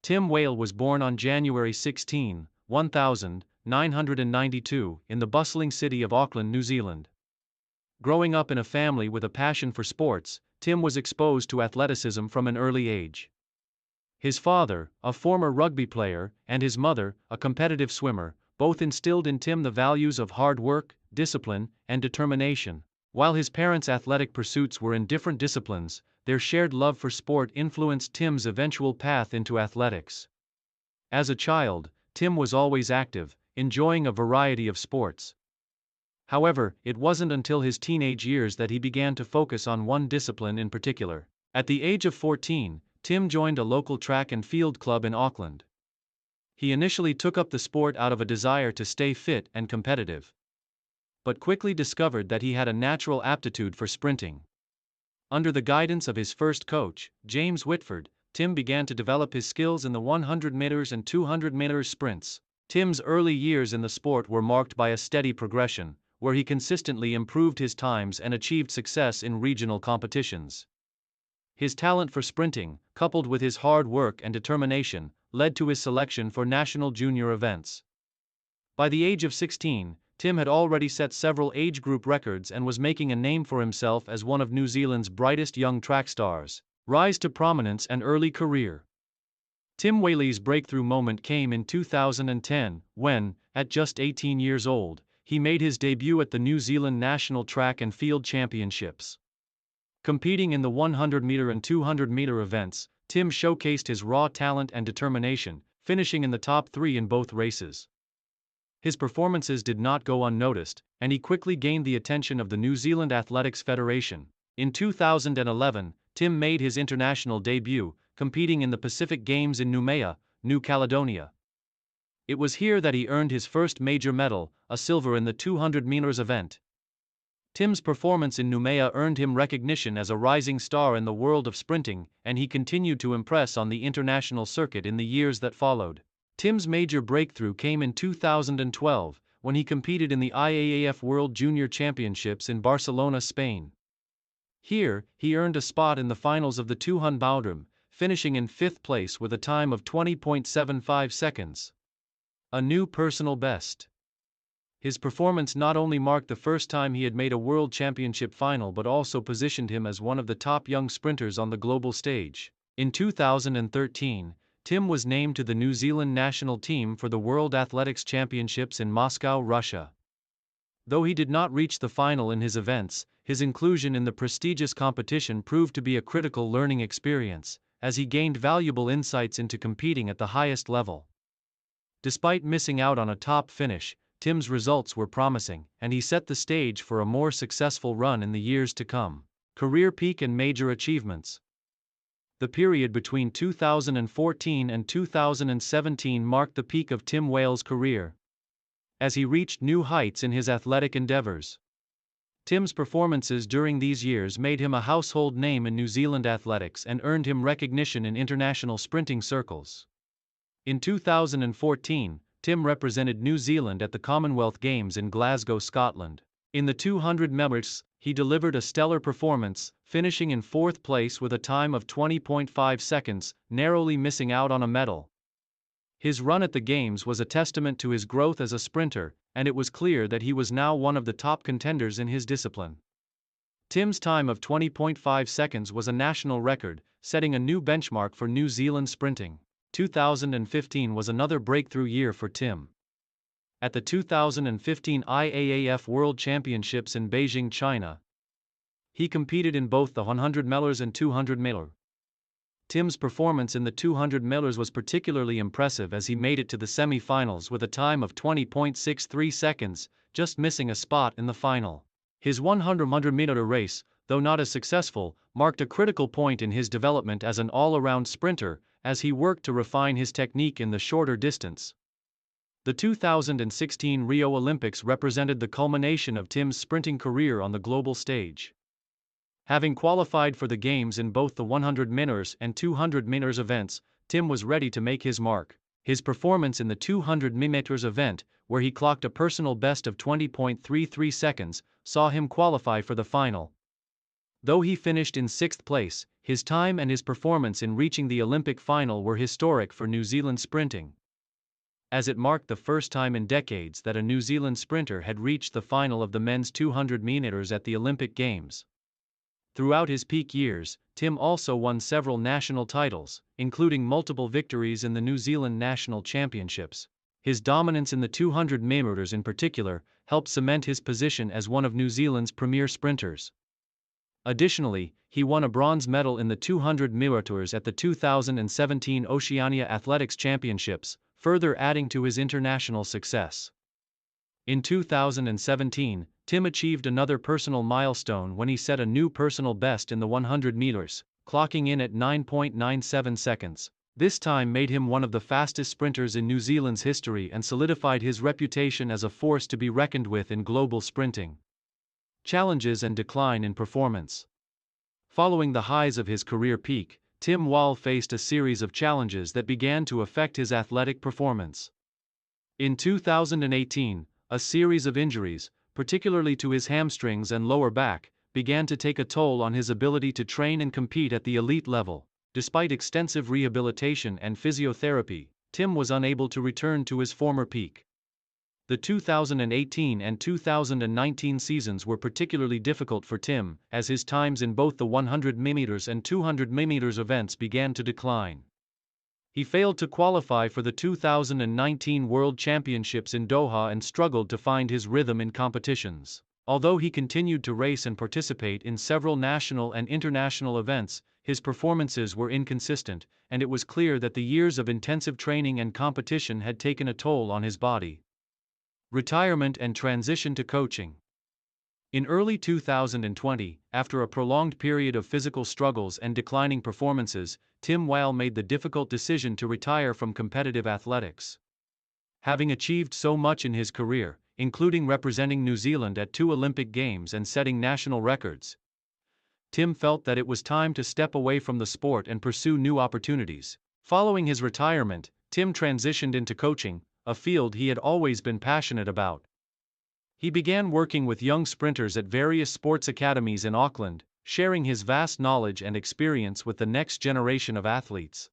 Tim Waale was born on January 16, 1992, in the bustling city of Auckland, New Zealand. Growing up in a family with a passion for sports, Tim was exposed to athleticism from an early age. His father, a former rugby player, and his mother, a competitive swimmer, both instilled in Tim the values of hard work, discipline, and determination. While his parents' athletic pursuits were in different disciplines, their shared love for sport influenced Tim's eventual path into athletics. As a child, Tim was always active, enjoying a variety of sports. However, it wasn't until his teenage years that he began to focus on one discipline in particular. At the age of 14, Tim joined a local track and field club in Auckland. He initially took up the sport out of a desire to stay fit and competitive, but quickly discovered that he had a natural aptitude for sprinting. Under the guidance of his first coach, James Whitford, Tim began to develop his skills in the 100 meters and 200 meters sprints. Tim's early years in the sport were marked by a steady progression, where he consistently improved his times and achieved success in regional competitions. His talent for sprinting, coupled with his hard work and determination, led to his selection for national junior events. By the age of 16, Tim had already set several age group records and was making a name for himself as one of New Zealand's brightest young track stars. Rise to prominence and early career. Tim Waale's breakthrough moment came in 2010, when, at just 18 years old, he made his debut at the New Zealand National Track and Field Championships. Competing in the 100-meter and 200-meter events, Tim showcased his raw talent and determination, finishing in the top 3 in both races. His performances did not go unnoticed, and he quickly gained the attention of the New Zealand Athletics Federation. In 2011, Tim made his international debut, competing in the Pacific Games in Noumea, New Caledonia. It was here that he earned his first major medal, a silver in the 200 meters event. Tim's performance in Noumea earned him recognition as a rising star in the world of sprinting, and he continued to impress on the international circuit in the years that followed. Tim's major breakthrough came in 2012, when he competed in the IAAF World Junior Championships in Barcelona, Spain. Here, he earned a spot in the finals of the 200 Baudrum, finishing in 5th place with a time of 20.75 seconds. A new personal best. His performance not only marked the first time he had made a World Championship final but also positioned him as one of the top young sprinters on the global stage. In 2013, Tim was named to the New Zealand national team for the World Athletics Championships in Moscow, Russia. Though he did not reach the final in his events, his inclusion in the prestigious competition proved to be a critical learning experience, as he gained valuable insights into competing at the highest level. Despite missing out on a top finish, Tim's results were promising, and he set the stage for a more successful run in the years to come. Career peak and major achievements. The period between 2014 and 2017 marked the peak of Tim Waale's career, as he reached new heights in his athletic endeavors. Tim's performances during these years made him a household name in New Zealand athletics and earned him recognition in international sprinting circles. In 2014, Tim represented New Zealand at the Commonwealth Games in Glasgow, Scotland. In the 200 meters, he delivered a stellar performance, finishing in 4th place with a time of 20.5 seconds, narrowly missing out on a medal. His run at the Games was a testament to his growth as a sprinter, and it was clear that he was now one of the top contenders in his discipline. Tim's time of 20.5 seconds was a national record, setting a new benchmark for New Zealand sprinting. 2015 was another breakthrough year for Tim. At the 2015 IAAF World Championships in Beijing, China, he competed in both the 100 meters and 200 meters. Tim's performance in the 200 meters was particularly impressive as he made it to the semi-finals with a time of 20.63 seconds, just missing a spot in the final. His 100-meter race, though not as successful, marked a critical point in his development as an all-around sprinter, as he worked to refine his technique in the shorter distance. The 2016 Rio Olympics represented the culmination of Tim's sprinting career on the global stage. Having qualified for the Games in both the 100 meters and 200 meters events, Tim was ready to make his mark. His performance in the 200 meters event, where he clocked a personal best of 20.33 seconds, saw him qualify for the final. Though he finished in 6th place, his time and his performance in reaching the Olympic final were historic for New Zealand sprinting, as it marked the first time in decades that a New Zealand sprinter had reached the final of the men's 200 meters at the Olympic Games. Throughout his peak years, Tim also won several national titles, including multiple victories in the New Zealand National Championships. His dominance in the 200 meters in particular helped cement his position as one of New Zealand's premier sprinters. Additionally, he won a bronze medal in the 200 meters at the 2017 Oceania Athletics Championships, further adding to his international success. In 2017, Tim achieved another personal milestone when he set a new personal best in the 100 meters, clocking in at 9.97 seconds. This time made him one of the fastest sprinters in New Zealand's history and solidified his reputation as a force to be reckoned with in global sprinting. Challenges and decline in performance. Following the highs of his career peak, Tim Waale faced a series of challenges that began to affect his athletic performance. In 2018, a series of injuries, particularly to his hamstrings and lower back, began to take a toll on his ability to train and compete at the elite level. Despite extensive rehabilitation and physiotherapy, Tim was unable to return to his former peak. The 2018 and 2019 seasons were particularly difficult for Tim, as his times in both the 100 meters and 200 meters events began to decline. He failed to qualify for the 2019 World Championships in Doha and struggled to find his rhythm in competitions. Although he continued to race and participate in several national and international events, his performances were inconsistent, and it was clear that the years of intensive training and competition had taken a toll on his body. Retirement and transition to coaching. In early 2020, after a prolonged period of physical struggles and declining performances, Tim Waale made the difficult decision to retire from competitive athletics. Having achieved so much in his career, including representing New Zealand at 2 Olympic Games and setting national records, Tim felt that it was time to step away from the sport and pursue new opportunities. Following his retirement, Tim transitioned into coaching, a field he had always been passionate about. He began working with young sprinters at various sports academies in Auckland, sharing his vast knowledge and experience with the next generation of athletes.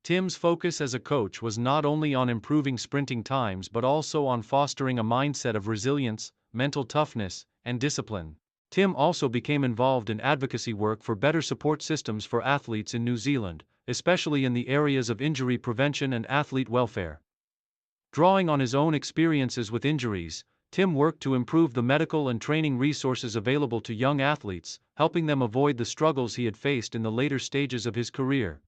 Tim's focus as a coach was not only on improving sprinting times but also on fostering a mindset of resilience, mental toughness, and discipline. Tim also became involved in advocacy work for better support systems for athletes in New Zealand, especially in the areas of injury prevention and athlete welfare. Drawing on his own experiences with injuries, Tim worked to improve the medical and training resources available to young athletes, helping them avoid the struggles he had faced in the later stages of his career.